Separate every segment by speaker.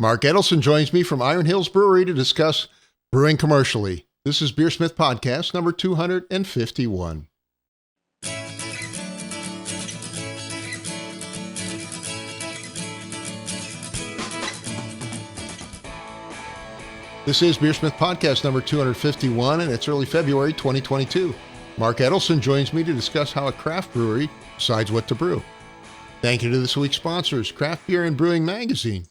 Speaker 1: Mark Edelson joins me from Iron Hills Brewery to discuss brewing commercially. This is BeerSmith Podcast number 251. This is BeerSmith Podcast number 251, and it's early February 2022. Mark Edelson joins me to discuss how a craft brewery decides what to brew. Thank you to this week's sponsors, Craft Beer and Brewing Magazine.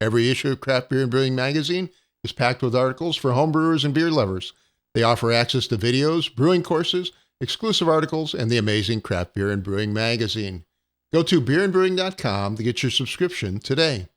Speaker 1: Every issue of Craft Beer and Brewing Magazine is packed with articles for homebrewers and beer lovers. They offer access to videos, brewing courses, exclusive articles, and the amazing Craft Beer and Brewing Magazine. Go to beerandbrewing.com to get your subscription today.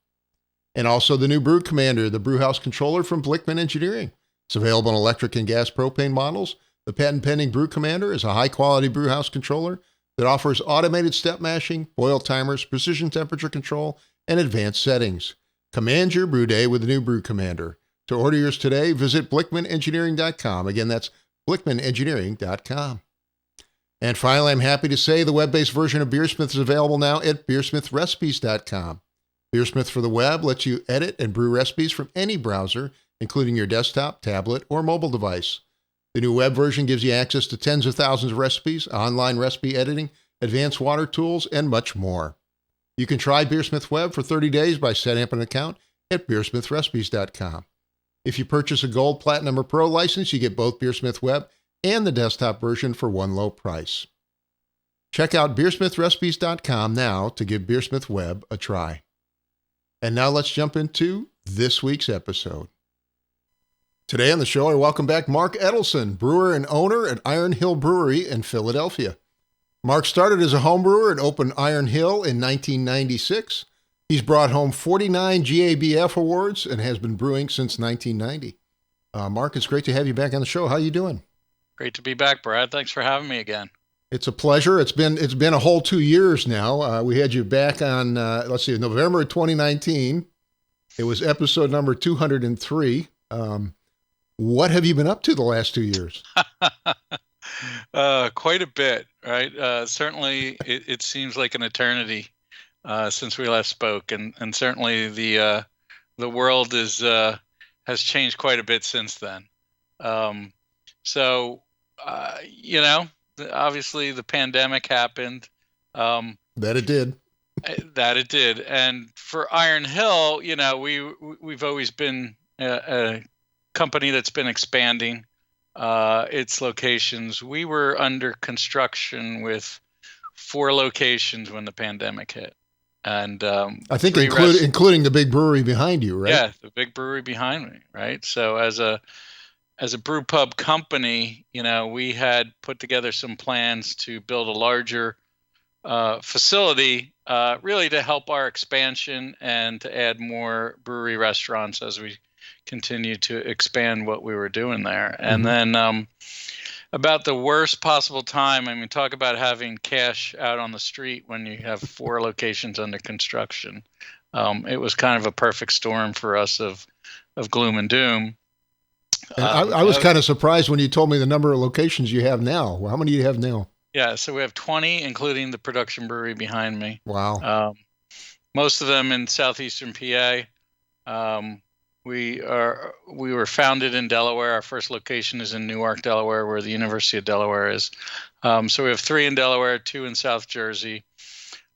Speaker 1: And also the new Brew Commander, the brewhouse controller from Blickman Engineering. It's available in electric and gas propane models. The patent-pending Brew Commander is a high-quality brewhouse controller that offers automated step mashing, boil timers, precision temperature control, and advanced settings. Command your brew day with the new Brew Commander. To order yours today, visit blickmanengineering.com. Again, that's blickmanengineering.com. And finally, I'm happy to say the web-based version of BeerSmith is available now at beersmithrecipes.com. BeerSmith for the web lets you edit and brew recipes from any browser, including your desktop, tablet, or mobile device. The new web version gives you access to tens of thousands of recipes, online recipe editing, advanced water tools, and much more. You can try BeerSmith Web for 30 days by setting up an account at beersmithrecipes.com. If you purchase a Gold, Platinum, or Pro license, you get both BeerSmith Web and the desktop version for one low price. Check out beersmithrecipes.com now to give BeerSmith Web a try. And now let's jump into this week's episode. Today on the show, I welcome back Mark Edelson, brewer and owner at Iron Hill Brewery in Philadelphia. Mark started as a home brewer and opened Iron Hill in 1996. He's brought home 49 GABF awards and has been brewing since 1990. Mark, it's great to have you back on the show. How are you doing?
Speaker 2: Great to be back, Brad. Thanks for having me again.
Speaker 1: It's a pleasure. It's been a whole 2 years now. We had you back on, November of 2019. It was episode number 203. What have you been up to the last 2 years?
Speaker 2: Quite a bit, right? Certainly, it seems like an eternity since we last spoke, and certainly the world has changed quite a bit since then. Obviously the pandemic happened.
Speaker 1: That it did.
Speaker 2: That it did, and for Iron Hill, we've always been a company that's been expanding its locations. We were under construction with 4 locations when the pandemic hit, and
Speaker 1: I think including the big brewery behind you, right?
Speaker 2: Yeah, the big brewery behind me, right? So as a brew pub company, we had put together some plans to build a larger facility, really to help our expansion and to add more brewery restaurants as we continue to expand what we were doing there. And then about the worst possible time, talk about having cash out on the street when you have 4 locations under construction. It was kind of a perfect storm for us of gloom and doom.
Speaker 1: I was kind of surprised when you told me the number of locations you have now. Well, how many do you have now?
Speaker 2: Yeah, so we have 20, including the production brewery behind me.
Speaker 1: Wow.
Speaker 2: Most of them in southeastern PA. We were founded in Delaware. Our first location is in Newark, Delaware, where the University of Delaware is. So we have 3 in Delaware, 2 in South Jersey.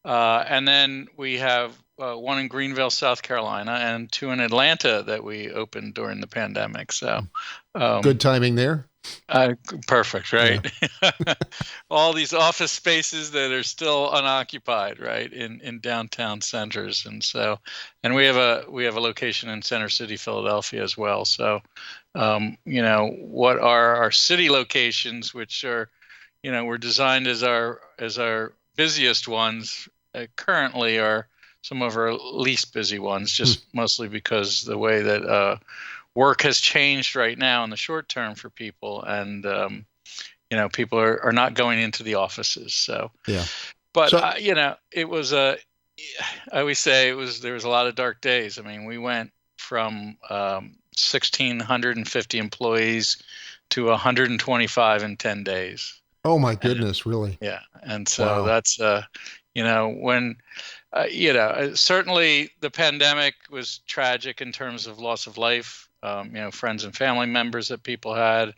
Speaker 2: And then we have 1 in Greenville, South Carolina, and 2 in Atlanta that we opened during the pandemic. So
Speaker 1: good timing there.
Speaker 2: Perfect, right? Yeah. All these office spaces that are still unoccupied, right, in downtown centers, and we have a location in Center City, Philadelphia as well. So, what are our city locations, which are, were designed as our busiest ones, currently are some of our least busy ones, just mostly because the way that work has changed right now in the short term for people, and people are not going into the offices. So
Speaker 1: yeah,
Speaker 2: but it was I always say there was a lot of dark days. We went from 1,650 employees to 125 in 10 days.
Speaker 1: Oh my goodness, really?
Speaker 2: Yeah, and so
Speaker 1: wow.
Speaker 2: that's When certainly the pandemic was tragic in terms of loss of life, friends and family members that people had,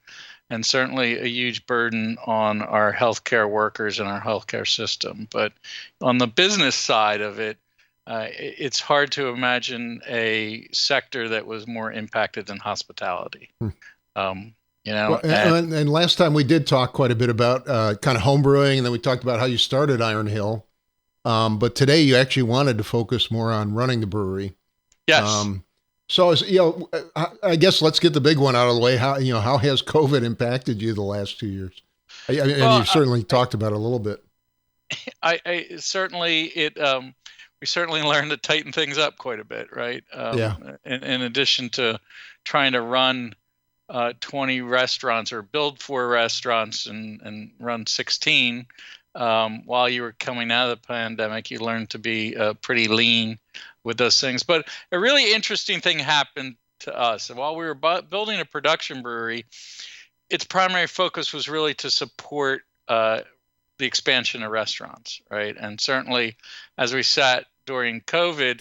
Speaker 2: and certainly a huge burden on our healthcare workers and our healthcare system. But on the business side of it, it's hard to imagine a sector that was more impacted than hospitality.
Speaker 1: Well, and last time we did talk quite a bit about kind of home brewing, and then we talked about how you started Iron Hill. But today you actually wanted to focus more on running the brewery.
Speaker 2: Yes.
Speaker 1: So, I guess let's get the big one out of the way. How has COVID impacted you the last 2 years? And you've certainly talked about it a little bit.
Speaker 2: We certainly learned to tighten things up quite a bit, right? In addition to trying to run 20 restaurants or build 4 restaurants and run 16, while you were coming out of the pandemic, you learned to be pretty lean with those things. But a really interesting thing happened to us. And while we were building a production brewery, its primary focus was really to support the expansion of restaurants, right? And certainly as we sat during COVID,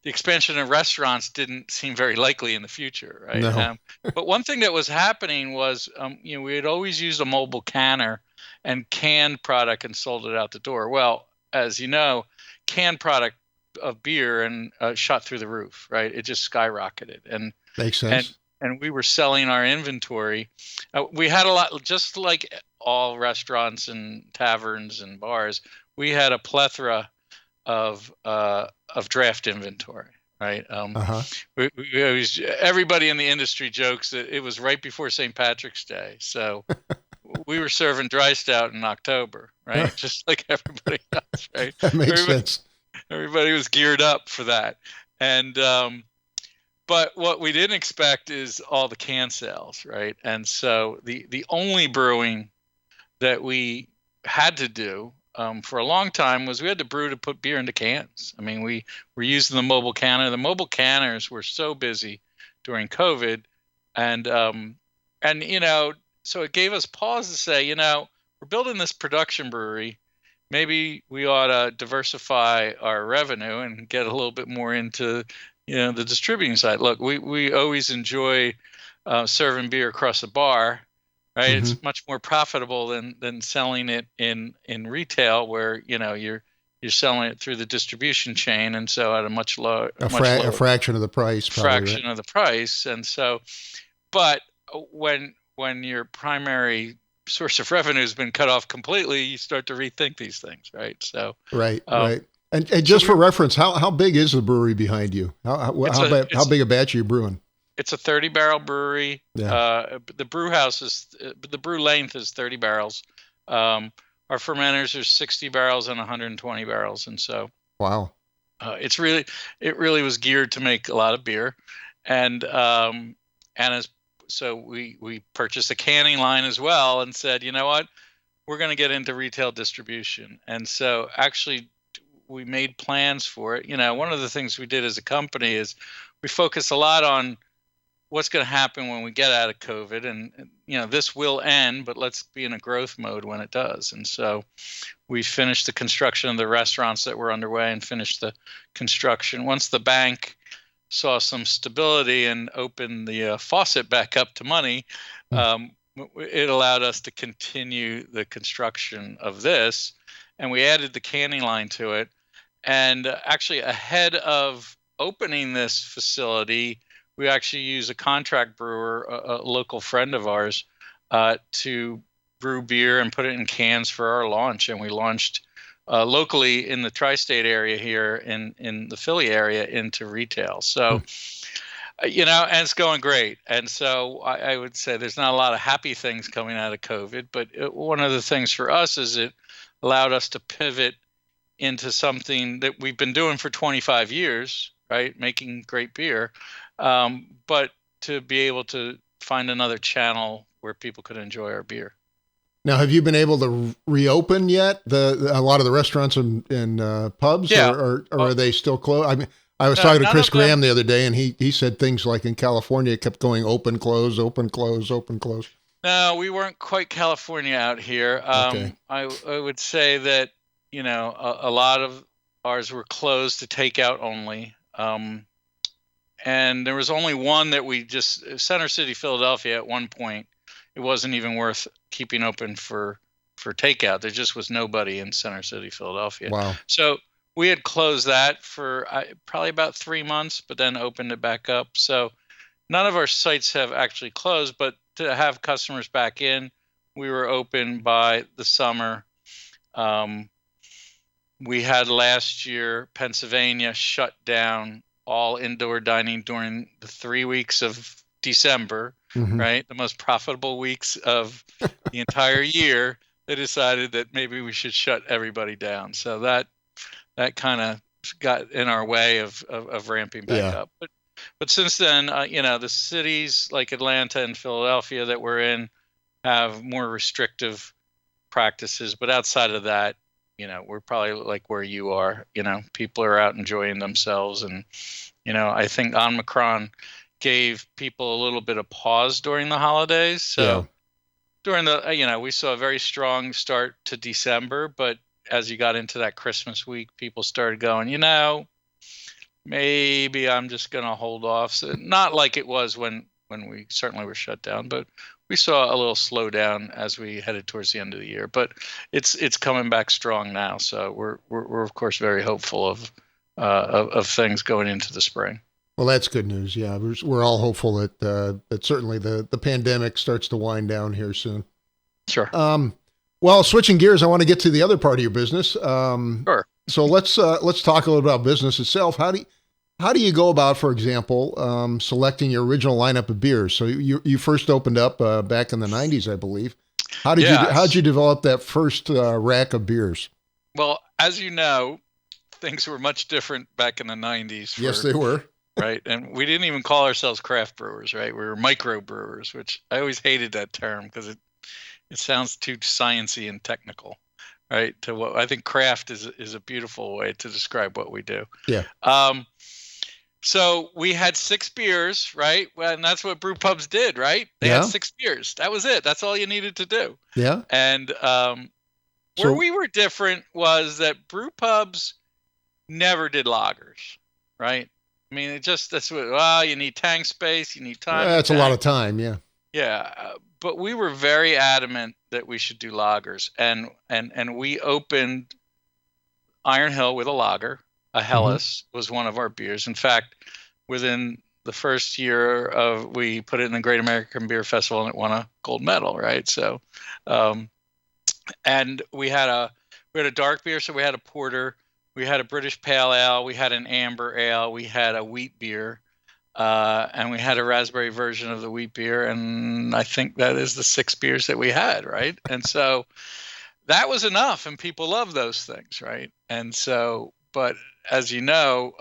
Speaker 2: the expansion of restaurants didn't seem very likely in the future, right?
Speaker 1: No.
Speaker 2: But one thing that was happening was, we had always used a mobile canner and canned product and sold it out the door. Well, as you know, canned product of beer and shot through the roof, right? It just skyrocketed. And
Speaker 1: makes sense.
Speaker 2: And we were selling our inventory. We had a lot, just like all restaurants and taverns and bars, we had a plethora of draft inventory, right? Everybody in the industry jokes that it was right before St. Patrick's Day, so we were serving dry stout in October, right? Just like everybody else, right?
Speaker 1: That makes sense.
Speaker 2: Everybody was geared up for that, and but what we didn't expect is all the can sales, right? And so the only brewing that we had to do for a long time was we had to brew to put beer into cans. I mean, we were using the mobile canner. The mobile canners were so busy during COVID, and so it gave us pause to say, we're building this production brewery. Maybe we ought to diversify our revenue and get a little bit more into, the distributing side. Look, we always enjoy serving beer across the bar, right? Mm-hmm. It's much more profitable than selling it in retail, where you're selling it through the distribution chain, and so at a much lower,
Speaker 1: a fraction of the price.
Speaker 2: Fraction of the price, and so, but when your primary source of revenue has been cut off completely, you start to rethink these things, right? So
Speaker 1: right. And just for reference, how big is the brewery behind you? How big a batch are you brewing?
Speaker 2: It's a 30-barrel brewery.
Speaker 1: Yeah.
Speaker 2: The brew house the brew length is 30 barrels. Our fermenters are 60 barrels and 120 barrels, and so
Speaker 1: wow.
Speaker 2: It really was geared to make a lot of beer, so we purchased a canning line as well, and said, you know what, we're going to get into retail distribution. And so actually we made plans for it. One of the things we did as a company is we focus a lot on what's going to happen when we get out of COVID, and this will end, but let's be in a growth mode when it does. And so we finished the construction of the restaurants that were underway and finished the construction. Once the bank saw some stability and opened the faucet back up to money, it allowed us to continue the construction of this, and we added the canning line to it. And actually, ahead of opening this facility, we actually use a contract brewer, a local friend of ours, to brew beer and put it in cans for our launch. And we launched locally in the tri-state area here in the Philly area into retail. So, and it's going great. And so I would say there's not a lot of happy things coming out of COVID, but one of the things for us is it allowed us to pivot into something that we've been doing for 25 years, right? Making great beer. But to be able to find another channel where people could enjoy our beer.
Speaker 1: Now, have you been able to reopen yet? A lot of the restaurants and pubs,
Speaker 2: yeah.
Speaker 1: or are they still closed? I mean, I was talking to Chris Graham the other day, and he said things like in California it kept going open, close, open, close, open, close.
Speaker 2: No, we weren't quite California out here.
Speaker 1: Okay.
Speaker 2: I would say that a lot of ours were closed to takeout only. And there was only one that Center City, Philadelphia, at one point, it wasn't even worth keeping open for takeout. There just was nobody in Center City, Philadelphia.
Speaker 1: Wow.
Speaker 2: So we had closed that for probably about 3 months, but then opened it back up. So none of our sites have actually closed, but to have customers back in, we were open by the summer. We had last year, Pennsylvania shut down all indoor dining during the 3 weeks of December, right? The most profitable weeks of the entire year. They decided that maybe we should shut everybody down. So that kind of got in our way of ramping back up. But since then, the cities like Atlanta and Philadelphia that we're in have more restrictive practices. But outside of that, we're probably like where you are. People are out enjoying themselves. And, I think Omicron gave people a little bit of pause during the holidays. So during we saw a very strong start to December. But as you got into that Christmas week, people started going, maybe I'm just going to hold off. So not like it was when we certainly were shut down, but we saw a little slowdown as we headed towards the end of the year. But it's coming back strong now. So we're of course very hopeful of things going into the spring.
Speaker 1: Well, that's good news. Yeah, we're all hopeful that certainly the pandemic starts to wind down here soon.
Speaker 2: Sure.
Speaker 1: Well, switching gears, I want to get to the other part of your business.
Speaker 2: Sure.
Speaker 1: So let's talk a little about business itself. How do you go about, for example, selecting your original lineup of beers? So you first opened up back in the 90s, I believe. How did you develop that first rack of beers?
Speaker 2: Well, as you know, things were much different back in the 90s.
Speaker 1: Yes, they were.
Speaker 2: Right. And we didn't even call ourselves craft brewers, right? We were micro brewers, which I always hated that term because it sounds too sciencey and technical, right? To what I think craft is a beautiful way to describe what we do.
Speaker 1: Yeah.
Speaker 2: So we had 6 beers, right? And that's what brew pubs did, right? They had 6 beers. That was it. That's all you needed to do.
Speaker 1: Yeah.
Speaker 2: And where we were different was that brew pubs never did lagers, right? I mean, you need tank space, you need time.
Speaker 1: That's a lot of time, yeah.
Speaker 2: Yeah, but we were very adamant that we should do lagers, and we opened Iron Hill with a lager. A Hellas was one of our beers. In fact, within the first year we put it in the Great American Beer Festival, and it won a gold medal, right? So, and we had a dark beer, so we had a porter. We had a British Pale Ale, we had an Amber Ale, we had a wheat beer, and we had a raspberry version of the wheat beer, and I think that is the 6 beers that we had, right? And so that was enough, and people love those things, right? And so, but as you know,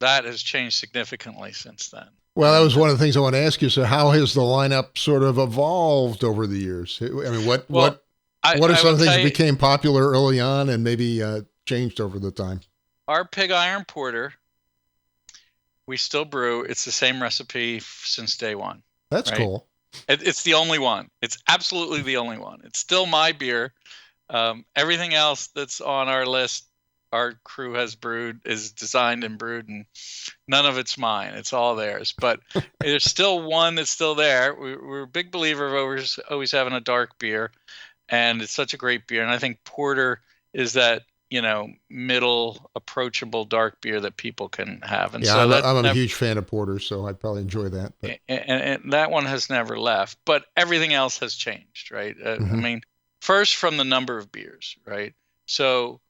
Speaker 2: that has changed significantly since then.
Speaker 1: Well, that was one of the things I want to ask you. So how has the lineup sort of evolved over the years? I mean, what are some things that became popular early on and maybe changed over the time?
Speaker 2: Our Pig Iron Porter, we still brew. It's the same recipe since day one.
Speaker 1: That's right? Cool.
Speaker 2: It's the only one. It's absolutely the only one. It's still my beer. Everything else that's on our list, our crew has brewed, is designed and brewed, and none of it's mine. It's all theirs. But there's still one that's still there. We're a big believer of always having a dark beer, and it's such a great beer. And I think porter is that middle approachable dark beer that people can have. And
Speaker 1: yeah, so I'm a huge fan of porter, so I'd probably enjoy that. But.
Speaker 2: And that one has never left, but everything else has changed, right? I mean, first from the number of beers, right? So,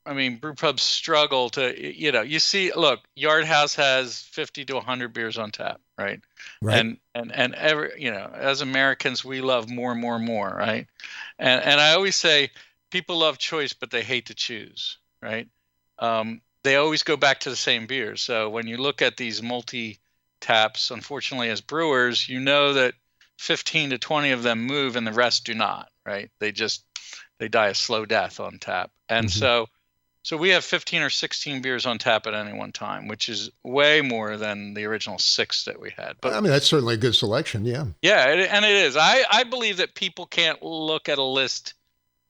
Speaker 2: I mean, brew pubs struggle to, you see, look, Yard House has 50 to 100 beers on tap, right? Right. And as Americans, we love more and more and more, right? And I always say, people love choice, but they hate to choose, right? They always go back to the same beers. So when you look at these multi-taps, unfortunately, as brewers, you know that 15 to 20 of them move and the rest do not, right? They die a slow death on tap. And so we have 15 or 16 beers on tap at any one time, which is way more than the original 6 that we had. But
Speaker 1: I mean, that's certainly a good selection, yeah.
Speaker 2: Yeah, and it is. I believe that people can't look at a list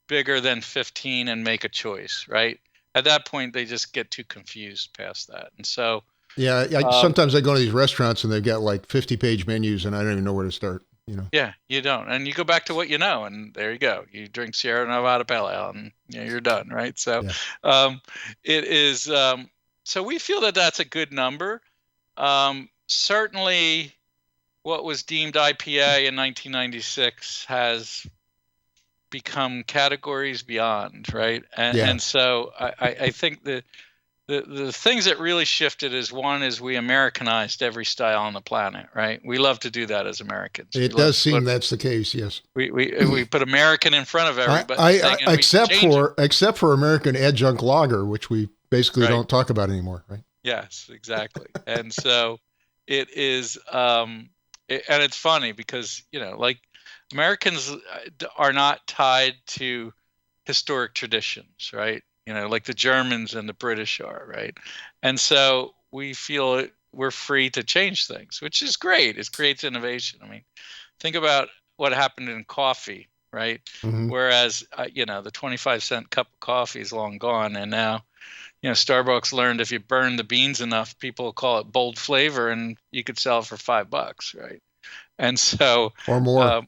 Speaker 2: bigger than 15 and make a choice, right? At that point, they just get too confused past that. And so,
Speaker 1: yeah, sometimes I go to these restaurants and they've got like 50-page menus and I don't even know where to start, you know?
Speaker 2: yeah, you don't. And you go back to what you know, and there you go. You drink Sierra Nevada Pale Ale and you're done, right? So it is, so we feel that that's a good number. Certainly what was deemed IPA in 1996 has become categories beyond, right? And so I think the things that really shifted is one is we Americanized every style on the planet, right? We love to do that as Americans.
Speaker 1: It does seem that's the case, yes.
Speaker 2: We put American in front of everybody.
Speaker 1: Except for American Adjunct Lager, which we basically don't talk about anymore, right?
Speaker 2: Yes, exactly. And so it is, and it's funny because, like Americans are not tied to historic traditions, right? Like the Germans and the British are, right? And so we feel we're free to change things, which is great. It creates innovation. I mean, think about what happened in coffee, right?
Speaker 1: Mm-hmm.
Speaker 2: Whereas, the 25-cent cup of coffee is long gone. And now, Starbucks learned if you burn the beans enough, people call it bold flavor and you could sell it for $5, right? And so,
Speaker 1: or more.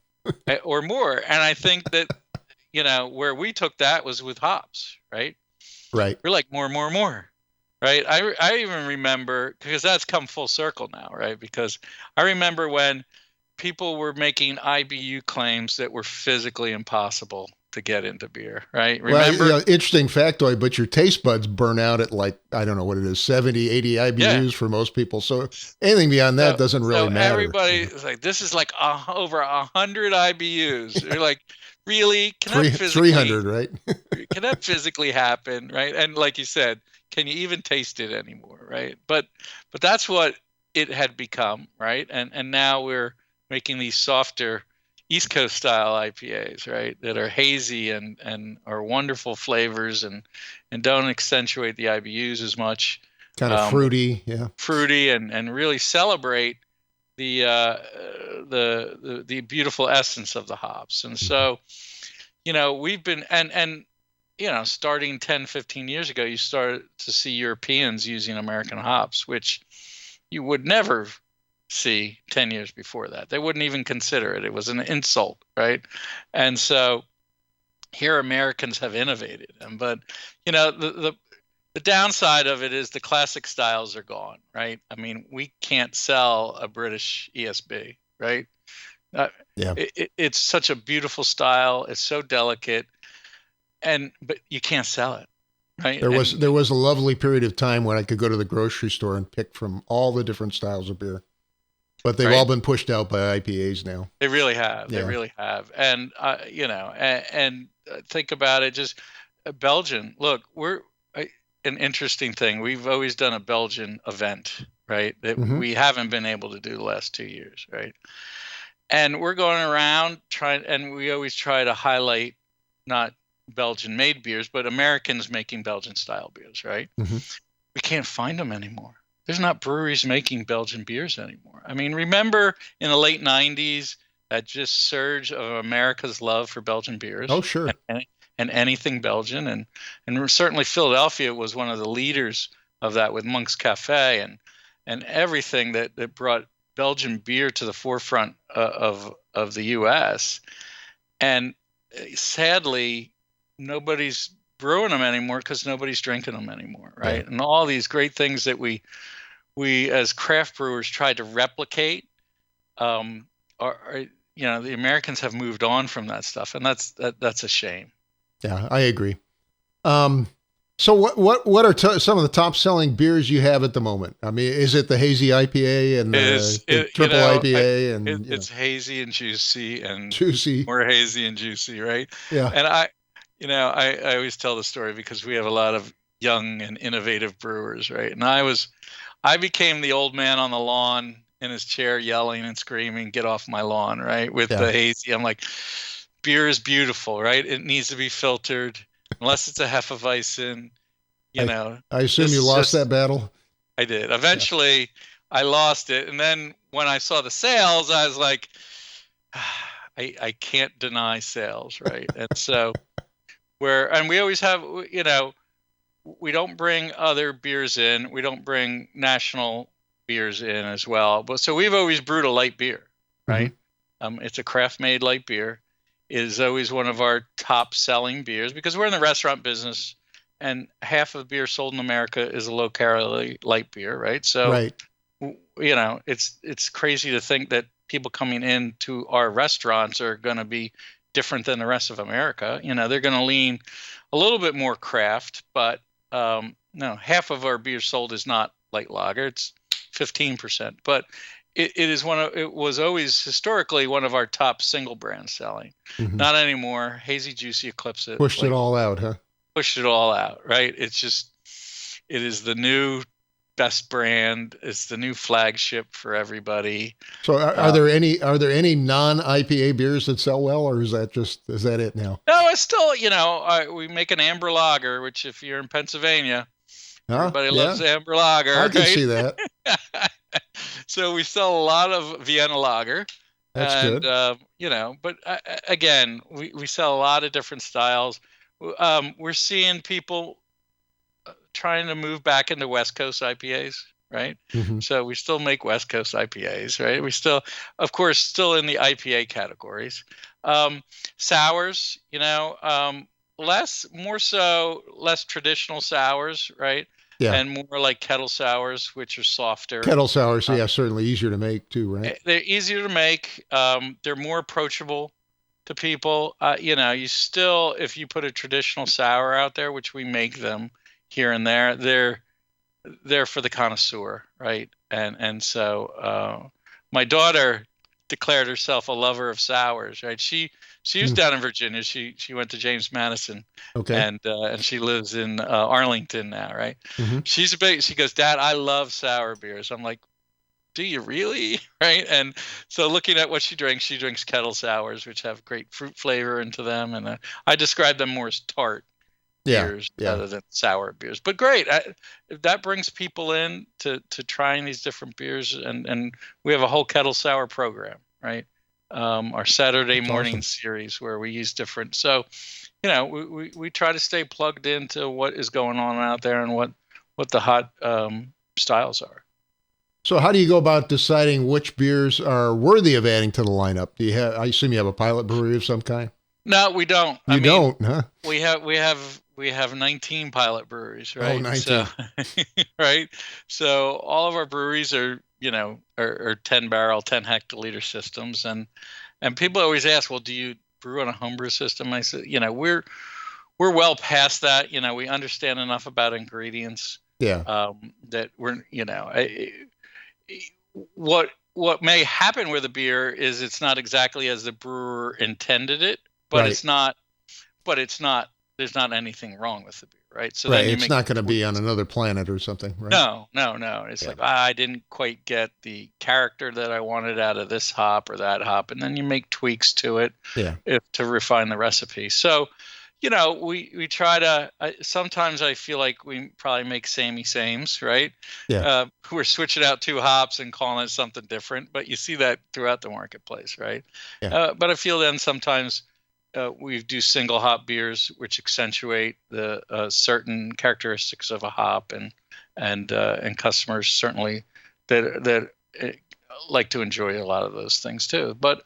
Speaker 2: Or more. And I think that, where we took that was with hops, right?
Speaker 1: Right.
Speaker 2: We're like more, right? I even remember, because that's come full circle now, right? Because I remember when people were making IBU claims that were physically impossible to get into beer, right? Remember?
Speaker 1: Well, interesting factoid, but your taste buds burn out at like, I don't know what it is, 70, 80 IBUs for most people. So anything beyond that doesn't really matter.
Speaker 2: Everybody is like, this is like over 100 IBUs. They're like, really? Can that physically,
Speaker 1: 300, right?
Speaker 2: Can that physically happen, right? And like you said, can you even taste it anymore, right? But that's what it had become, right? And now we're making these softer East Coast style IPAs, right? That are hazy and are wonderful flavors and don't accentuate the IBUs as much.
Speaker 1: Kind of fruity, yeah.
Speaker 2: Fruity and really celebrate the beautiful essence of the hops. And so, we've been and starting 10, 15 years ago, you started to see Europeans using American hops, which you would never see 10 years before that. They wouldn't even consider it. It was an insult, right? And so here Americans have innovated. But, the downside of it is the classic styles are gone, right? I mean, we can't sell a British ESB, right? It's such a beautiful style. It's so delicate, but you can't sell it, right?
Speaker 1: There was a lovely period of time when I could go to the grocery store and pick from all the different styles of beer, but they've all been pushed out by IPAs now.
Speaker 2: They really have. Yeah. They really have. And and think about it. Just Belgian. Look, we're an interesting thing. We've always done a Belgian event, right? That we haven't been able to do the last 2 years, right? And we're going around and we always try to highlight not Belgian-made beers, but Americans making Belgian-style beers, right?
Speaker 1: Mm-hmm.
Speaker 2: We can't find them anymore. There's not breweries making Belgian beers anymore. I mean, remember in the late 90s, that just surge of America's love for Belgian beers?
Speaker 1: Oh, sure.
Speaker 2: And anything Belgian. And certainly Philadelphia was one of the leaders of that with Monk's Cafe and everything that brought Belgian beer to the forefront of the U.S. And sadly, nobody's brewing them anymore because nobody's drinking them anymore, right? Yeah. And all these great things that we as craft brewers tried to replicate, the Americans have moved on from that stuff, and that's a shame.
Speaker 1: Yeah, I agree. So what are some of the top selling beers you have at the moment? I mean, is it the hazy IPA and the triple IPA?
Speaker 2: It's hazy and juicy and
Speaker 1: juicy.
Speaker 2: More hazy and juicy, right?
Speaker 1: Yeah.
Speaker 2: And I always tell the story because we have a lot of young and innovative brewers, right? And I became the old man on the lawn in his chair yelling and screaming, "Get off my lawn," right? With the hazy. I'm like, beer is beautiful, right? It needs to be filtered. Unless it's a Hefeweizen,
Speaker 1: I assume you lost that battle?
Speaker 2: I did. Eventually, I lost it. And then when I saw the sales, I was like, I can't deny sales, right? And so and we always have, we don't bring other beers in. We don't bring national beers in as well. But so we've always brewed a light beer, right? It's a craft made light beer. It is always one of our top selling beers because we're in the restaurant business, and half of beer sold in America is a low calorie light beer, right? So,
Speaker 1: Right.
Speaker 2: it's crazy to think that people coming into our restaurants are going to be different than the rest of America. They're going to lean a little bit more craft, but no, half of our beer sold is not light lager. It's 15%, but it was always historically one of our top single brands selling. Not anymore. Hazy Juicy eclipsed it.
Speaker 1: Pushed it all out, huh?
Speaker 2: Pushed it all out, right? It is the new best brand. It's the new flagship for everybody.
Speaker 1: So are there any non-IPA beers that sell well, or is that it now?
Speaker 2: No, it's still, we make an amber lager, which if you're in Pennsylvania, everybody loves amber lager.
Speaker 1: I can see that.
Speaker 2: So we sell a lot of Vienna lager.
Speaker 1: That's good.
Speaker 2: But again, we sell a lot of different styles. We're seeing people trying to move back into West Coast IPAs, right? So we still make West Coast IPAs, right? We still, of course, still in the IPA categories. Sours, less traditional sours, right?
Speaker 1: Yeah.
Speaker 2: And more like kettle sours, which are softer.
Speaker 1: Kettle sours, certainly easier to make too, right?
Speaker 2: They're easier to make. They're more approachable to people. You still, if you put a traditional sour out there, which we make them here and there, they're for the connoisseur, right? And so my daughter declared herself a lover of sours, right? She was down in Virginia. She went to James Madison,
Speaker 1: okay,
Speaker 2: and she lives in Arlington now, right? She goes, Dad, I love sour beers. I'm like, do you really? Right? And so looking at what she drinks kettle sours, which have great fruit flavor into them, and I describe them more as tart beers rather than sour beers. But great, that brings people in to trying these different beers, and we have a whole kettle sour program, right? Our Saturday morning series where we use different. So, we try to stay plugged into what is going on out there and what the hot styles are.
Speaker 1: So how do you go about deciding which beers are worthy of adding to the lineup? I assume you have a pilot brewery of some kind?
Speaker 2: No, we don't.
Speaker 1: Don't, huh?
Speaker 2: We have 19 pilot breweries, right?
Speaker 1: Oh, 19.
Speaker 2: So, right. So all of our breweries are 10 barrel, 10 hectoliter systems. And people always ask, well, do you brew on a homebrew system? I said, we're well past that. We understand enough about ingredients.
Speaker 1: Yeah.
Speaker 2: That we're, what may happen with a beer is it's not exactly as the brewer intended it, but
Speaker 1: right.
Speaker 2: it's not, there's not anything wrong with the beer, right? So
Speaker 1: right. It's not going to be on another planet or something, right?
Speaker 2: No. It's like, I didn't quite get the character that I wanted out of this hop or that hop. And then you make tweaks to it to refine the recipe. So, we try to, sometimes I feel like we probably make sames, right?
Speaker 1: Yeah.
Speaker 2: We're switching out 2 hops and calling it something different, but you see that throughout the marketplace, right?
Speaker 1: Yeah.
Speaker 2: But I feel then sometimes we do single hop beers, which accentuate the certain characteristics of a hop, and customers certainly that like to enjoy a lot of those things too. But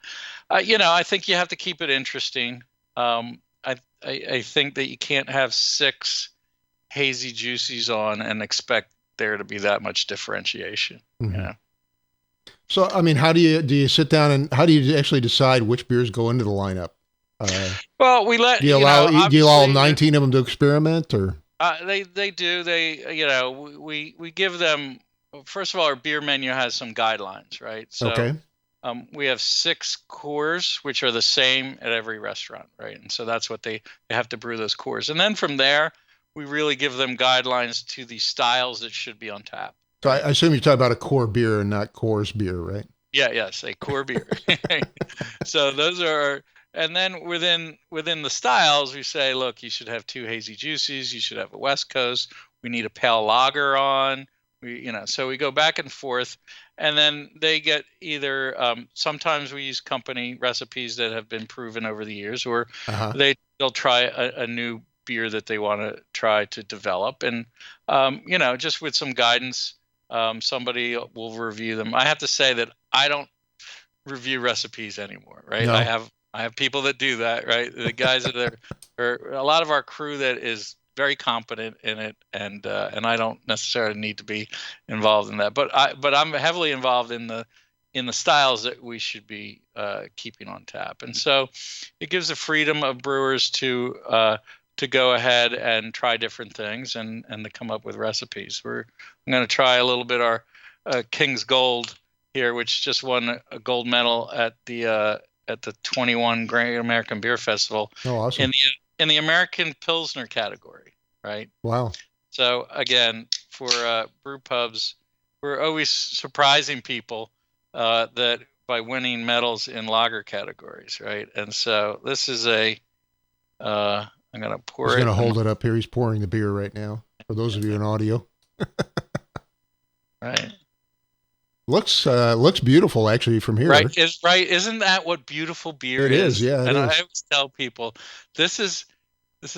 Speaker 2: I think you have to keep it interesting. I think that you can't have 6 hazy juicies on and expect there to be that much differentiation.
Speaker 1: So, how do you sit down and how do you actually decide which beers go into the lineup?
Speaker 2: Well, we let
Speaker 1: do you allow 19 of them to experiment, or
Speaker 2: they do. We give them, first of all, our beer menu has some guidelines, right? So,
Speaker 1: okay.
Speaker 2: We have 6 cores, which are the same at every restaurant, right? And so that's what they have to brew those cores. And then from there, we really give them guidelines to the styles that should be on tap.
Speaker 1: So I assume you're talking about a core beer and not Coors beer, right?
Speaker 2: Yes, a core beer. So those are, and then within the styles, we say, look, you should have 2 hazy juices. You should have a West Coast. We need a pale lager on. So we go back and forth. And then they get either sometimes we use company recipes that have been proven over the years, or they they'll try a new beer that they want to try to develop, and just with some guidance, somebody will review them. I have to say that I don't review recipes anymore, right?
Speaker 1: No.
Speaker 2: I have people that do that, right? The guys that are a lot of our crew that is very competent in it, and I don't necessarily need to be involved in that, but I'm heavily involved in the styles that we should be keeping on tap, and so it gives the freedom of brewers to go ahead and try different things and to come up with recipes. I'm going to try a little bit our King's Gold here, which just won a gold medal at the 21 Great American Beer Festival.
Speaker 1: Oh, awesome.
Speaker 2: In the American Pilsner category, right?
Speaker 1: Wow.
Speaker 2: So again, for brew pubs, we're always surprising people that by winning medals in lager categories, right? And so this is I'm going to pour it.
Speaker 1: He's going to hold it up here. He's pouring the beer right now for those of you in audio.
Speaker 2: Right.
Speaker 1: Looks beautiful actually from here.
Speaker 2: Right. Isn't that what beautiful beer is?
Speaker 1: It is. Yeah.
Speaker 2: And I always tell people, this is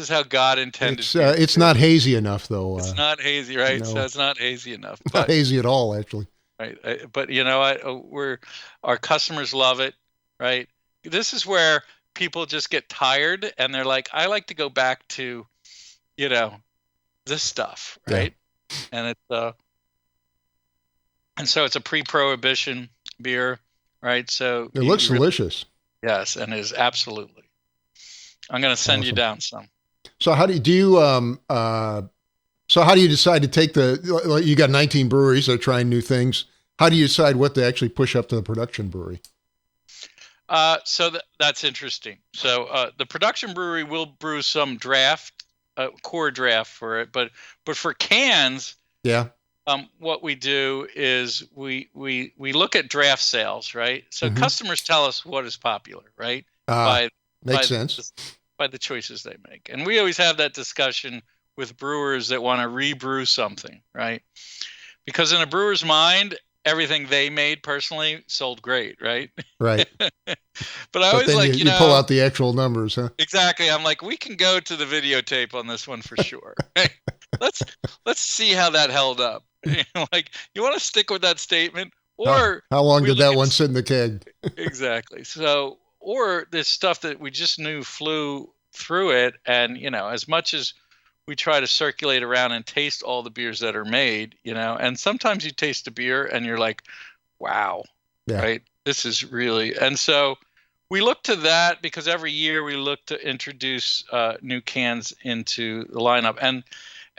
Speaker 2: how God intended.
Speaker 1: It's not hazy enough though.
Speaker 2: It's not hazy, right?
Speaker 1: No.
Speaker 2: So it's not hazy enough.
Speaker 1: Not hazy at all, actually.
Speaker 2: Right. But you know what? Our customers love it, right? This is where people just get tired and they're like, I like to go back to, this stuff, right? Yeah. And so it's a pre-prohibition beer, right? So
Speaker 1: it looks delicious.
Speaker 2: Yes, and it is absolutely. I'm going to send you down some.
Speaker 1: So how do you decide to take you got 19 breweries that are trying new things. How do you decide what to actually push up to the production brewery?
Speaker 2: So that's interesting. So the production brewery will brew some draft, core draft for it, but for cans,
Speaker 1: yeah.
Speaker 2: What we do is we look at draft sales, right? So customers tell us what is popular, right?
Speaker 1: Makes sense.
Speaker 2: By the choices they make. And we always have that discussion with brewers that want to rebrew something, right? Because in a brewer's mind, everything they made personally sold great, right?
Speaker 1: Right.
Speaker 2: But I always like,
Speaker 1: you pull out the actual numbers, huh?
Speaker 2: Exactly. I'm like, we can go to the videotape on this one for sure. Right? Let's see how that held up. Like, you want to stick with that statement, or
Speaker 1: how long did that one sit in the keg?
Speaker 2: Exactly. So, or there's stuff that we just knew flew through it, and as much as we try to circulate around and taste all the beers that are made, and sometimes you taste a beer and you're like, wow, right? This is really, and so we look to that because every year we look to introduce new cans into the lineup.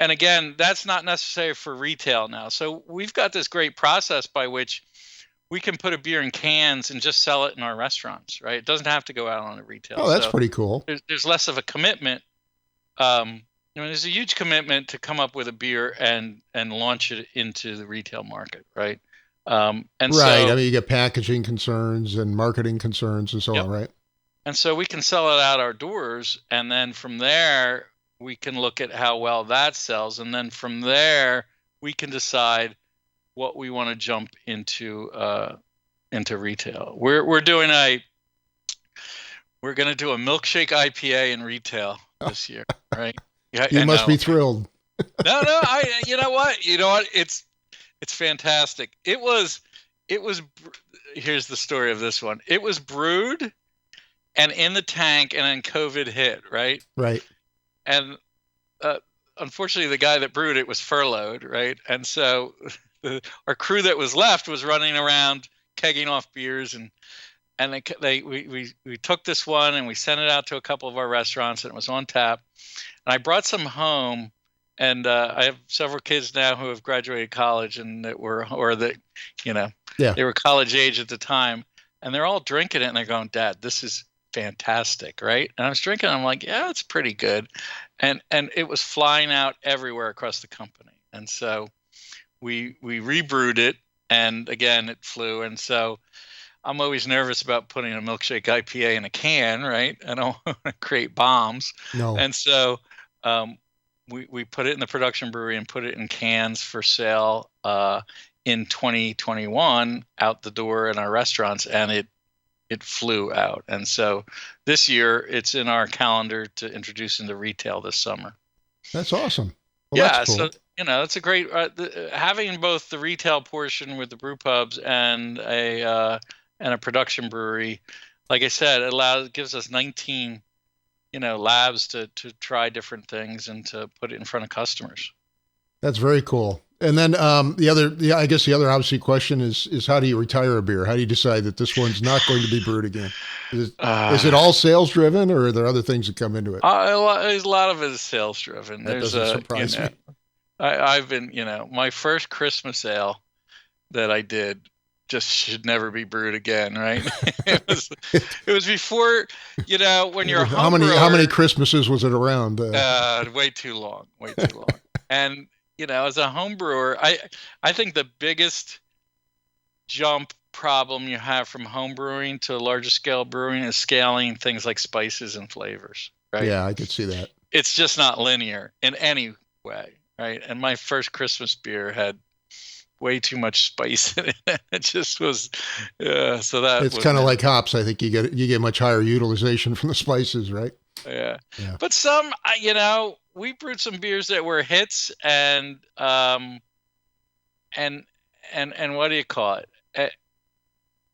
Speaker 2: And again, that's not necessary for retail now. So we've got this great process by which we can put a beer in cans and just sell it in our restaurants, right? It doesn't have to go out on a retail.
Speaker 1: Oh, that's pretty cool.
Speaker 2: There's less of a commitment. There's a huge commitment to come up with a beer and launch it into the retail market, right?
Speaker 1: I mean, you get packaging concerns and marketing concerns and so on, right?
Speaker 2: And so we can sell it out our doors, and then from there we can look at how well that sells, and then from there we can decide what we want to jump into retail. We're going to do a milkshake IPA in retail this year, right? Yeah,
Speaker 1: you must be thrilled.
Speaker 2: No, you know what? It's fantastic. It was. Here's the story of this one. It was brewed and in the tank, and then COVID hit, right?
Speaker 1: Right.
Speaker 2: And unfortunately, the guy that brewed it was furloughed, right? And so our crew that was left was running around kegging off beers, and we took this one and we sent it out to a couple of our restaurants, and it was on tap. And I brought some home, and I have several kids now who have graduated college and they were college age at the time, and they're all drinking it and they're going, "Dad, this is fantastic," right? And I was drinking, I'm like, yeah, it's pretty good. And it was flying out everywhere across the company. And so we rebrewed it, and again, it flew. And so I'm always nervous about putting a milkshake IPA in a can, right? I don't want to create bombs.
Speaker 1: No.
Speaker 2: And so we put it in the production brewery and put it in cans for sale in 2021 out the door in our restaurants, and it flew out. And so this year it's in our calendar to introduce into retail this summer.
Speaker 1: That's awesome. Well,
Speaker 2: Yeah,
Speaker 1: that's cool.
Speaker 2: so it's a great having both the retail portion with the brew pubs and a production brewery. Like I said, gives us 19 labs to try different things and to put it in front of customers.
Speaker 1: That's very cool. And then I guess the other obviously question is how do you retire a beer? How do you decide that this one's not going to be brewed again? Is it all sales driven, or are there other things that come into it?
Speaker 2: A lot of it is sales driven.
Speaker 1: That doesn't surprise me.
Speaker 2: I've been, my first Christmas ale that I did just should never be brewed again, right? it was before, when you're
Speaker 1: how many Christmases was it around?
Speaker 2: Way too long. And as a home brewer, I think the biggest jump problem you have from home brewing to larger scale brewing is scaling things like spices and flavors, right?
Speaker 1: Yeah, I could see that.
Speaker 2: It's just not linear in any way, right? And my first Christmas beer had way too much spice in it. It just was, so that
Speaker 1: it's kind of like hops. I think you get much higher utilization from the spices, right?
Speaker 2: Yeah. But some, we brewed some beers that were hits, and what do you call it?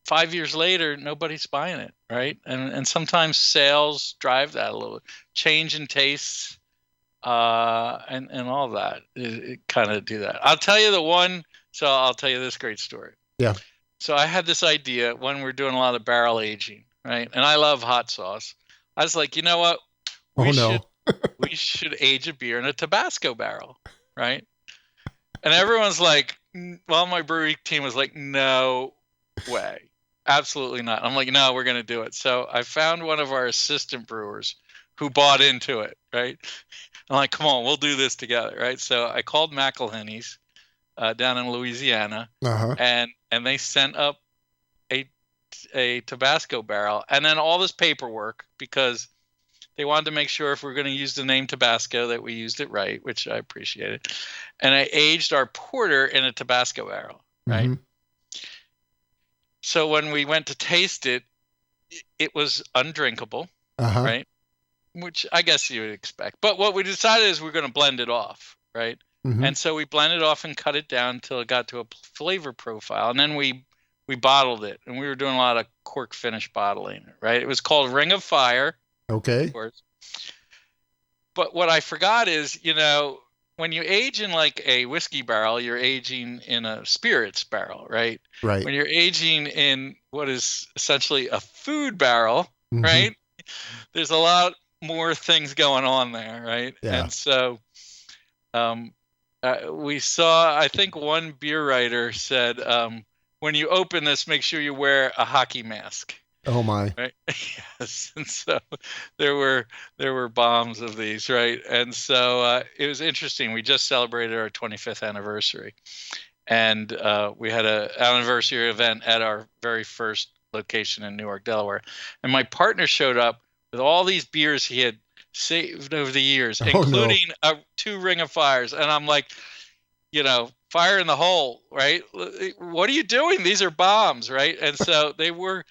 Speaker 2: 5 years later, nobody's buying it, right? And sometimes sales drive that a little change in tastes, and all that. It kind of do that. I'll tell you I'll tell you this great story.
Speaker 1: Yeah.
Speaker 2: So I had this idea when we're doing a lot of barrel aging, right? And I love hot sauce. I was like, you know what? We should age a beer in a Tabasco barrel, right? And everyone's like, well, my brewery team was like, no way. Absolutely not. I'm like, no, we're going to do it. So I found one of our assistant brewers who bought into it, right? I'm like, come on, we'll do this together, right? So I called McElhenney's down in Louisiana, and they sent up a Tabasco barrel, and then all this paperwork, because they wanted to make sure if we're going to use the name Tabasco that we used it right, which I appreciated. And I aged our porter in a Tabasco barrel, right? Mm-hmm. So when we went to taste it, it was undrinkable, right? Which I guess you would expect. But what we decided is we're going to blend it off, right? Mm-hmm. And so we blended it off and cut it down until it got to a flavor profile. And then we bottled it. And we were doing a lot of cork finish bottling, right? It was called Ring of Fire.
Speaker 1: Okay.
Speaker 2: Of course. But what I forgot is, when you age in like a whiskey barrel, you're aging in a spirits barrel, right?
Speaker 1: Right.
Speaker 2: When you're aging in what is essentially a food barrel, right? There's a lot more things going on there, right?
Speaker 1: Yeah.
Speaker 2: And so we saw, I think one beer writer said, when you open this, make sure you wear a hockey mask.
Speaker 1: Oh my!
Speaker 2: Right? Yes, and so there were bombs of these, right? And so it was interesting. We just celebrated our 25th anniversary, and we had an anniversary event at our very first location in Newark, Delaware. And my partner showed up with all these beers he had saved over the years, including 2 Ring of Fires. And I'm like, fire in the hole, right? What are you doing? These are bombs, right? And so they were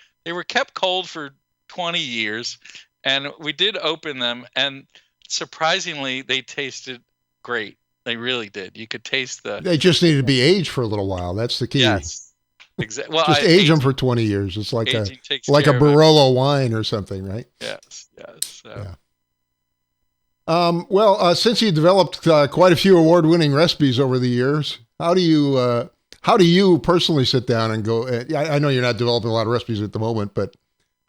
Speaker 2: kept cold for 20 years, and we did open them, and surprisingly, they tasted great. They really did. You could taste
Speaker 1: They just needed to be aged for a little while. That's the key.
Speaker 2: Yes, exactly. Well,
Speaker 1: just age them for 20 years. It's like a Barolo wine or something, right?
Speaker 2: Yes. So.
Speaker 1: Yeah. Well, since you developed quite a few award-winning recipes over the years, how do you personally sit down and go? I know you're not developing a lot of recipes at the moment, but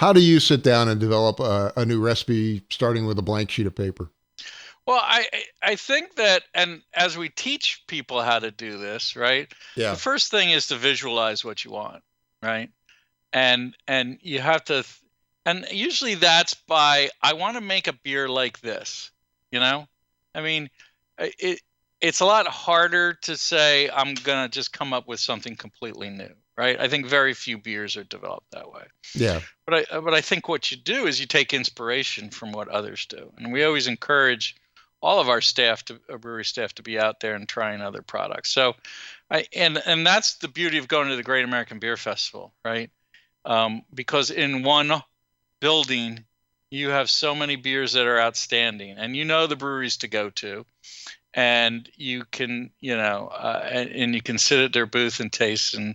Speaker 1: how do you sit down and develop a new recipe starting with a blank sheet of paper?
Speaker 2: Well, I think that, and as we teach people how to do this, right?
Speaker 1: Yeah.
Speaker 2: The first thing is to visualize what you want, right? And you have to, and usually that's by, I want to make a beer like this, I mean, it's a lot harder to say I'm going to just come up with something completely new, right? I think very few beers are developed that way.
Speaker 1: Yeah.
Speaker 2: But I think what you do is you take inspiration from what others do. And we always encourage all of our brewery staff to be out there and trying other products. So and that's the beauty of going to the Great American Beer Festival, right? because in one building you have so many beers that are outstanding, and the breweries to go to, and you can and you can sit at their booth and taste, and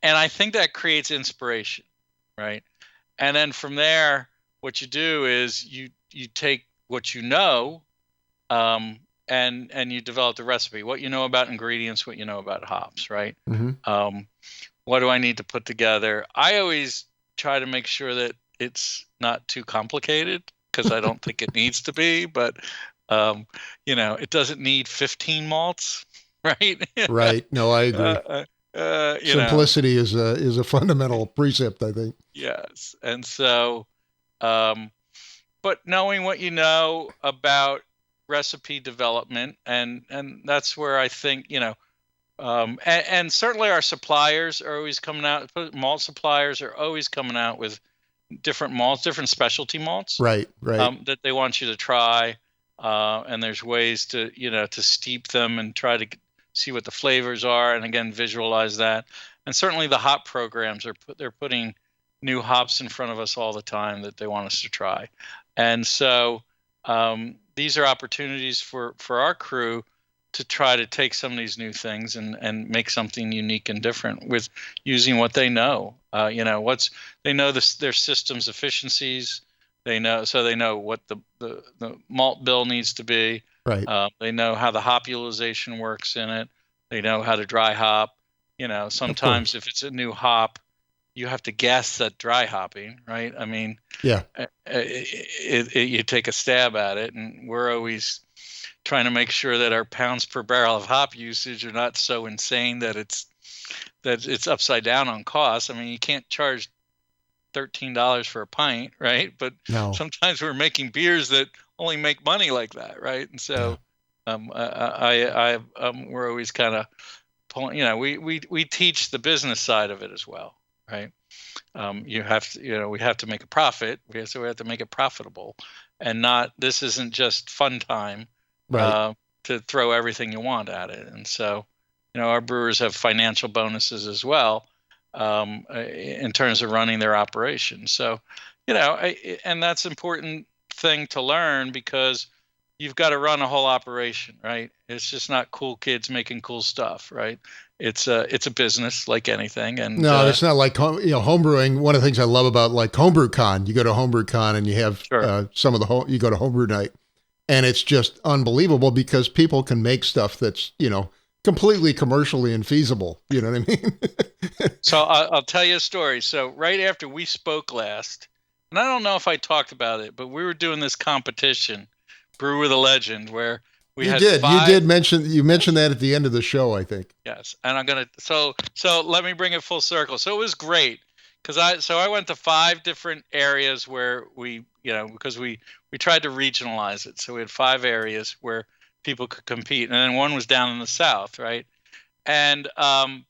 Speaker 2: I think that creates inspiration, right? And then from there, what you do is you take what and you develop the recipe, what you know about ingredients, what you know about hops, right?
Speaker 1: Mm-hmm.
Speaker 2: What do I need to put together? I always try to make sure that it's not too complicated, because I don't think it needs to be, but it doesn't need 15 malts, right?
Speaker 1: Right. No, I agree. Simplicity is a fundamental precept, I think.
Speaker 2: Yes. And so, but knowing what you know about recipe development, and that's where I think, and certainly our suppliers are always coming out, malt suppliers are always coming out with different malts, different specialty malts,
Speaker 1: right,
Speaker 2: that they want you to try. And there's ways to, to steep them and try to see what the flavors are, and again, visualize that. And certainly the hop programs they're putting new hops in front of us all the time that they want us to try. And so these are opportunities for our crew to try to take some of these new things and make something unique and different with using what they know. They know their system's efficiencies. They know what the malt bill needs to be.
Speaker 1: Right.
Speaker 2: They know how the hop utilization works in it. They know how to dry hop. Sometimes if it's a new hop, you have to guess at dry hopping, right? I mean,
Speaker 1: yeah,
Speaker 2: you take a stab at it, and we're always trying to make sure that our pounds per barrel of hop usage are not so insane that it's upside down on cost. I mean, you can't charge $13 for a pint, right? But
Speaker 1: no.
Speaker 2: Sometimes we're making beers that only make money like that, right? And so, we're always kind of pulling. We teach the business side of it as well, right? We have to make a profit. So we have to make it profitable, and this isn't just fun time,
Speaker 1: right?
Speaker 2: To throw everything you want at it. And so, our brewers have financial bonuses as well, in terms of running their operation. So, and that's an important thing to learn, because you've got to run a whole operation, right? It's just not cool kids making cool stuff, right? It's a business like anything. And
Speaker 1: no, it's not like homebrewing. One of the things I love about like homebrew con, you go to homebrew con and you have some of you go to homebrew night, and it's just unbelievable because people can make stuff that's completely commercially infeasible. You know what I mean?
Speaker 2: So I'll tell you a story. So right after we spoke last, and I don't know if I talked about it, but we were doing this competition, Brew with a Legend, where you mentioned that at the end of the show, I think. Yes, and so let me bring it full circle. So it was great, because I went to 5 different areas where we because we tried to regionalize it. So we had 5 areas where people could compete, and then one was down in the South, right? And I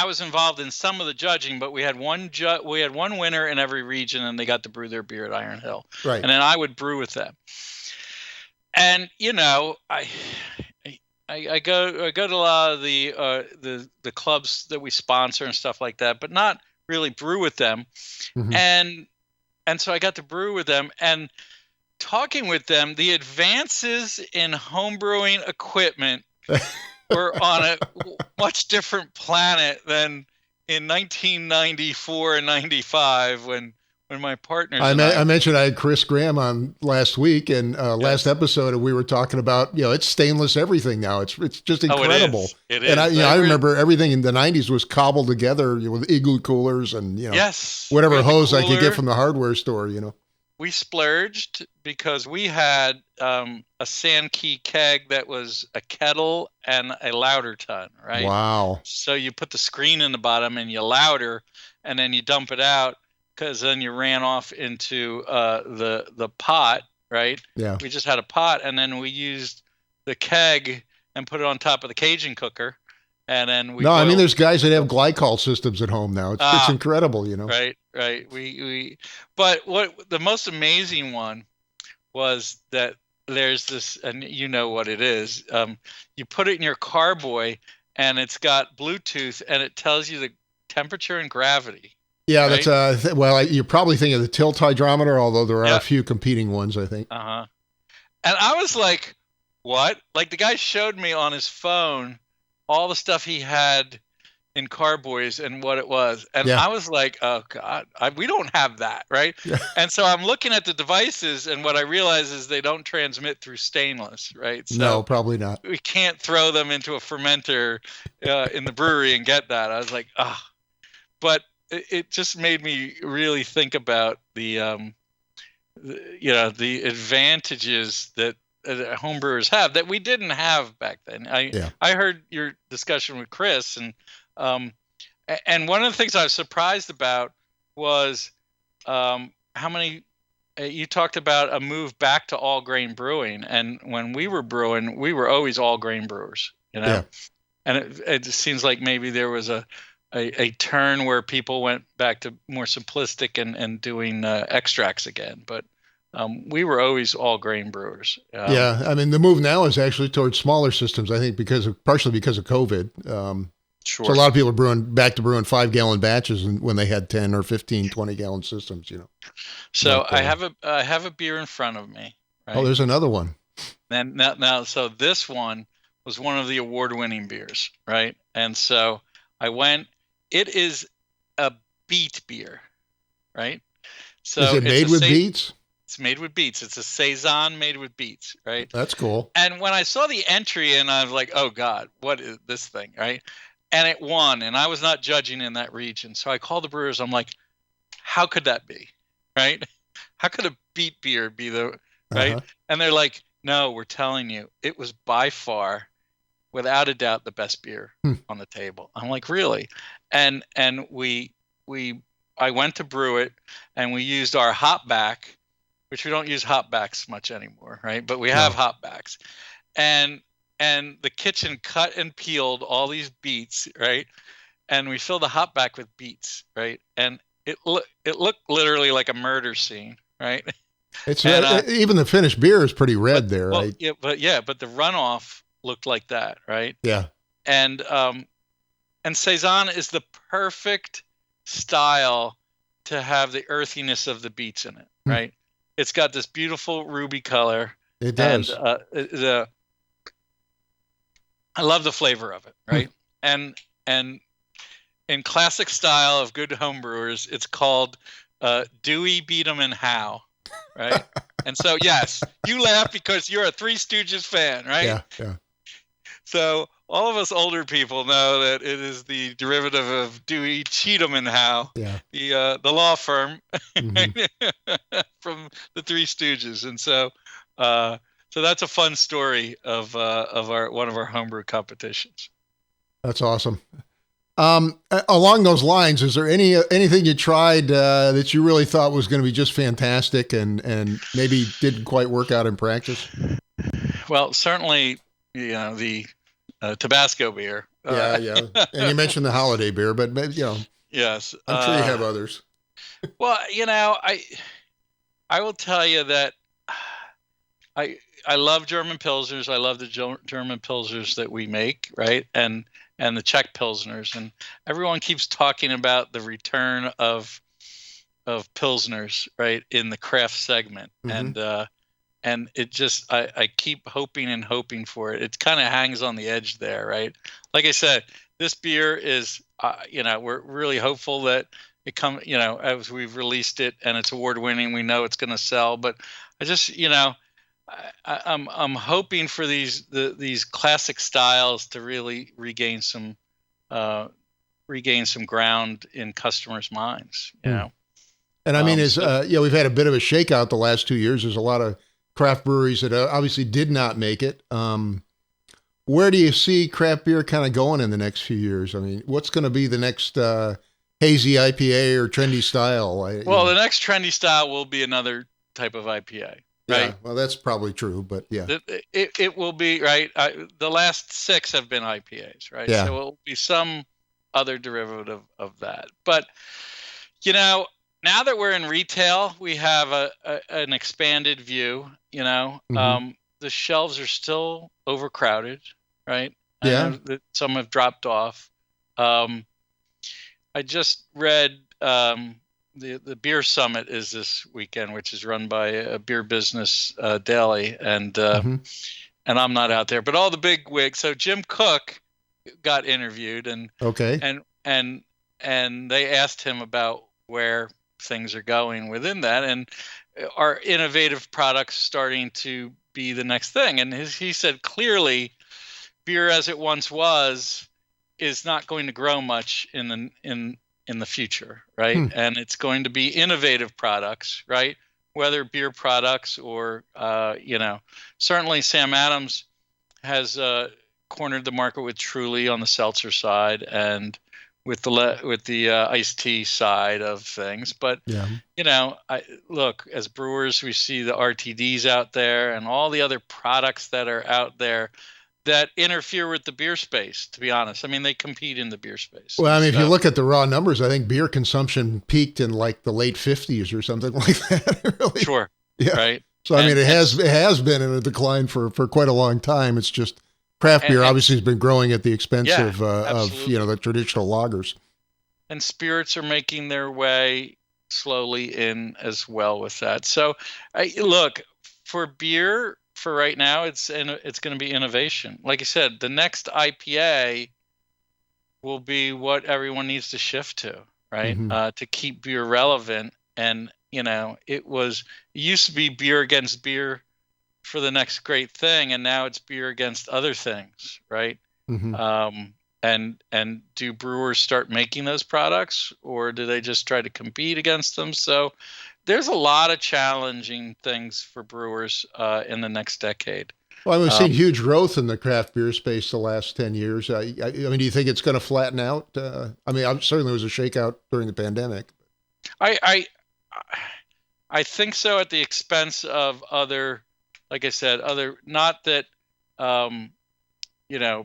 Speaker 2: was involved in some of the judging, but we had one winner in every region, and they got to brew their beer at Iron Hill.
Speaker 1: Right.
Speaker 2: And then I would brew with them. And I go to a lot of the clubs that we sponsor and stuff like that, but not really brew with them. Mm-hmm. And so I got to brew with them, and talking with them, the advances in homebrewing equipment were on a much different planet than in 1994 and 95 when my partners.
Speaker 1: I mentioned I had Chris Graham on last week, and last episode, and we were talking about it's stainless everything now. It's just incredible.
Speaker 2: It is.
Speaker 1: And I remember everything in the 90s was cobbled together with igloo coolers and whatever hose I could get from the hardware store.
Speaker 2: We splurged because we had a Sankey keg that was a kettle and a lauter tun, right?
Speaker 1: Wow.
Speaker 2: So you put the screen in the bottom and you lauter, and then you dump it out, because then you ran off into the pot, right?
Speaker 1: Yeah.
Speaker 2: We just had a pot, and then we used the keg and put it on top of the Cajun cooker. And then
Speaker 1: I mean, there's guys that have glycol systems at home now. It's incredible,
Speaker 2: Right. But what the most amazing one was that there's this, and you know what it is. You put it in your carboy, and it's got Bluetooth, and it tells you the temperature and gravity.
Speaker 1: Yeah,
Speaker 2: right?
Speaker 1: that's you're probably thinking of the tilt hydrometer, although there are a few competing ones, I think.
Speaker 2: Uh-huh. And I was like, what? Like the guy showed me on his phone all the stuff he had in Carboys and what it was. And
Speaker 1: Yeah.
Speaker 2: I was like, oh God, we don't have that, right?
Speaker 1: Yeah.
Speaker 2: And so I'm looking at the devices, and what I realize is they don't transmit through stainless, right? So
Speaker 1: No, probably not.
Speaker 2: we can't throw them into a fermenter in the brewery and get that. I was like, but it just made me really think about the advantages that homebrewers have that we didn't have back then. I heard your discussion with Chris, and one of the things I was surprised about was how many you talked about a move back to all grain brewing, and when we were brewing, we were always all grain brewers, and it just seems like maybe there was a turn where people went back to more simplistic and doing extracts again, but we were always all grain brewers.
Speaker 1: I mean, the move now is actually towards smaller systems, I think, partially because of COVID.
Speaker 2: Sure.
Speaker 1: So a lot of people are back to brewing 5-gallon batches when they had 10 or 15, 20-gallon systems,
Speaker 2: So I have a beer in front of me. Right?
Speaker 1: Oh, there's another one.
Speaker 2: And now, so this one was one of the award-winning beers, right? And so I went. It is a Beet Beer, right? So
Speaker 1: is it made with beets?
Speaker 2: It's made with beets. It's a saison made with beets, right?
Speaker 1: That's cool.
Speaker 2: And when I saw the entry, and I was like, "Oh God, what is this thing?" Right? And it won, and I was not judging in that region, so I called the brewers. I'm like, "How could that be, right? How could a Beet Beer be the right?" And they're like, "No, we're telling you, it was by far, without a doubt, the best beer on the table." I'm like, "Really?" And I went to brew it, and we used our hopback, which we don't use hopbacks much anymore, right? But we have hopbacks, and the kitchen cut and peeled all these beets, right? And we filled the hopback with beets, right? And it looked literally like a murder scene, right?
Speaker 1: It's even the finished beer is pretty red right?
Speaker 2: Yeah, but the runoff looked like that, right?
Speaker 1: Yeah.
Speaker 2: And saison is the perfect style to have the earthiness of the beets in it, right? It's got this beautiful ruby color.
Speaker 1: It does.
Speaker 2: And I love the flavor of it, right? And in classic style of good homebrewers, it's called Dewey, Beat 'em, and How, right? And so, yes, you laugh because you're a Three Stooges fan, right?
Speaker 1: Yeah.
Speaker 2: So all of us older people know that it is the derivative of Dewey, Cheatham, and Howe, the law firm from the Three Stooges, and so that's a fun story of one of our homebrew competitions.
Speaker 1: That's awesome. Along those lines, is there anything you tried that you really thought was going to be just fantastic and maybe didn't quite work out in practice?
Speaker 2: Well, certainly, the Tabasco beer.
Speaker 1: Yeah. And you mentioned the holiday beer, but
Speaker 2: yes,
Speaker 1: I'm sure you have others.
Speaker 2: Well, I will tell you that I love German Pilsners. I love the German Pilsners that we make, right? And the Czech Pilsners. And everyone keeps talking about the return of Pilsners, right, in the craft segment. And it just, I keep hoping and hoping for it. It kind of hangs on the edge there, right? Like I said, this beer is, we're really hopeful that it comes, as we've released it and it's award winning, we know it's going to sell. But I just, I'm hoping for these classic styles to really regain some ground in customers' minds, you know.
Speaker 1: And I mean, we've had a bit of a shakeout the last 2 years. There's a lot of craft breweries that obviously did not make it. Where do you see craft beer kind of going in the next few years? I mean, what's going to be the next hazy IPA or trendy style?
Speaker 2: The next trendy style will be another type of IPA, right?
Speaker 1: Yeah, well, that's probably true, but yeah.
Speaker 2: It will be, right? The last 6 have been IPAs, right?
Speaker 1: Yeah.
Speaker 2: So it will be some other derivative of that. But, now that we're in retail, we have an expanded view, the shelves are still overcrowded, right?
Speaker 1: Yeah.
Speaker 2: I know that some have dropped off. I just read the beer summit is this weekend, which is run by a Beer Business Daily, and I'm not out there, but all the big wigs. So Jim Cook got interviewed,
Speaker 1: Okay.
Speaker 2: and they asked him about where things are going within that, and are innovative products starting to be the next thing. And he said clearly, beer as it once was is not going to grow much in the future, right? And it's going to be innovative products, right? Whether beer products or certainly Sam Adams has cornered the market with Truly on the seltzer side and with the iced tea side of things. But
Speaker 1: Yeah.
Speaker 2: look, as brewers, we see the RTDs out there and all the other products that are out there that interfere with the beer space, to be honest. I mean, they compete in the beer space.
Speaker 1: Well, I mean, if you look at the raw numbers, I think beer consumption peaked in like the late 50s or something like that. Really.
Speaker 2: Sure.
Speaker 1: Yeah.
Speaker 2: Right.
Speaker 1: So, I mean, it has been in a decline for quite a long time. It's just craft beer obviously has been growing at the expense of the traditional lagers.
Speaker 2: And spirits are making their way slowly in as well with that. So, look, for beer, for right now, it's going to be innovation. Like I said, the next IPA will be what everyone needs to shift to, right? To keep beer relevant. And it used to be beer against beer for the next great thing, and now it's beer against other things, right? And do brewers start making those products, or do they just try to compete against them? So there's a lot of challenging things for brewers in the next decade.
Speaker 1: Well, we've seen huge growth in the craft beer space the last 10 years. I mean, do you think it's going to flatten out? I mean, certainly there was a shakeout during the pandemic.
Speaker 2: I think so, at the expense of other, like I said, not that,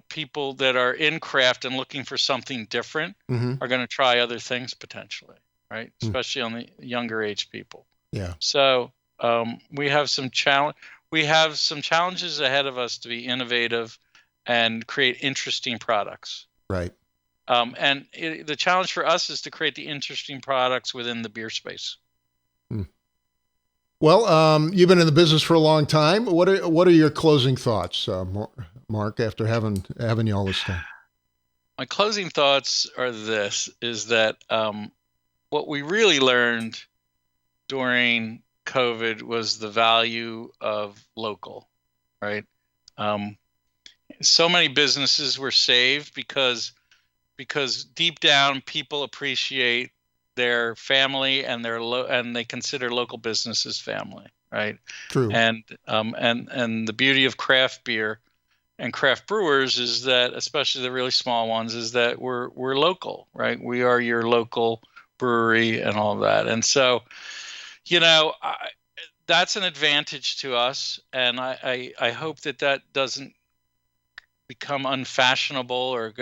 Speaker 2: people that are in craft and looking for something different are going to try other things potentially, right? Especially on the younger age people.
Speaker 1: Yeah.
Speaker 2: So we have some challenges ahead of us to be innovative and create interesting products.
Speaker 1: Right.
Speaker 2: And the challenge for us is to create the interesting products within the beer space.
Speaker 1: Well, you've been in the business for a long time. What are your closing thoughts, Mark, after having you all this time?
Speaker 2: My closing thoughts are is that what we really learned during COVID was the value of local, right? So many businesses were saved because deep down people appreciate their family and and they consider local businesses family, right?
Speaker 1: True.
Speaker 2: And the beauty of craft beer and craft brewers is that, especially the really small ones, is that we're local, right? We are your local brewery and all of that. And so, that's an advantage to us. And I hope that doesn't become unfashionable or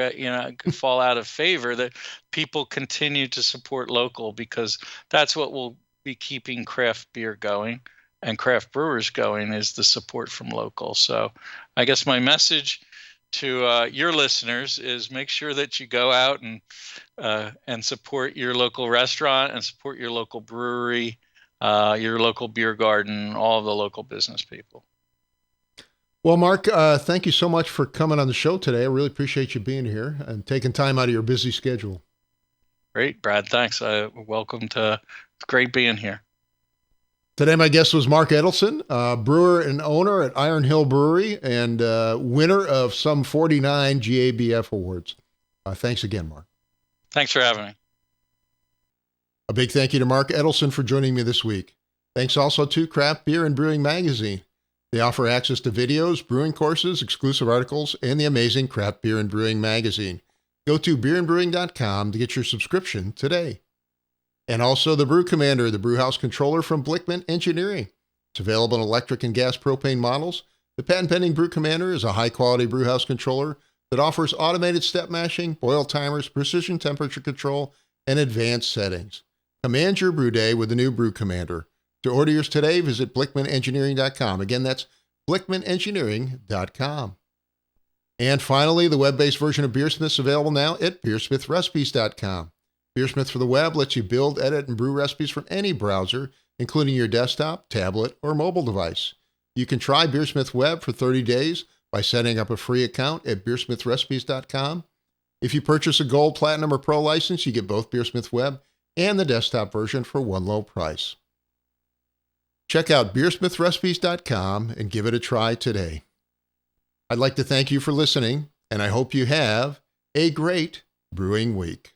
Speaker 2: fall out of favor, that people continue to support local, because that's what will be keeping craft beer going and craft brewers going, is the support from local. So I guess my message to your listeners is make sure that you go out and support your local restaurant and support your local brewery, your local beer garden, all of the local business people.
Speaker 1: Well, Mark, thank you so much for coming on the show today. I really appreciate you being here and taking time out of your busy schedule.
Speaker 2: Great, Brad. Thanks. Welcome to. It's great being here.
Speaker 1: Today, my guest was Mark Edelson, brewer and owner at Iron Hill Brewery and winner of some 49 GABF awards. Thanks again, Mark.
Speaker 2: Thanks for having me.
Speaker 1: A big thank you to Mark Edelson for joining me this week. Thanks also to Craft Beer and Brewing Magazine. They offer access to videos, brewing courses, exclusive articles, and the amazing Craft Beer and Brewing Magazine. Go to beerandbrewing.com to get your subscription today. And also the Brew Commander, the brewhouse controller from Blickman Engineering. It's available in electric and gas propane models. The patent-pending Brew Commander is a high-quality brewhouse controller that offers automated step mashing, boil timers, precision temperature control, and advanced settings. Command your brew day with the new Brew Commander. To order yours today, visit BlickmanEngineering.com. Again, that's BlickmanEngineering.com. And finally, the web-based version of BeerSmith is available now at BeerSmithRecipes.com. BeerSmith for the web lets you build, edit, and brew recipes from any browser, including your desktop, tablet, or mobile device. You can try BeerSmith Web for 30 days by setting up a free account at beersmithrecipes.com. If you purchase a Gold, Platinum, or Pro license, you get both BeerSmith Web and the desktop version for one low price. Check out beersmithrecipes.com and give it a try today. I'd like to thank you for listening, and I hope you have a great brewing week.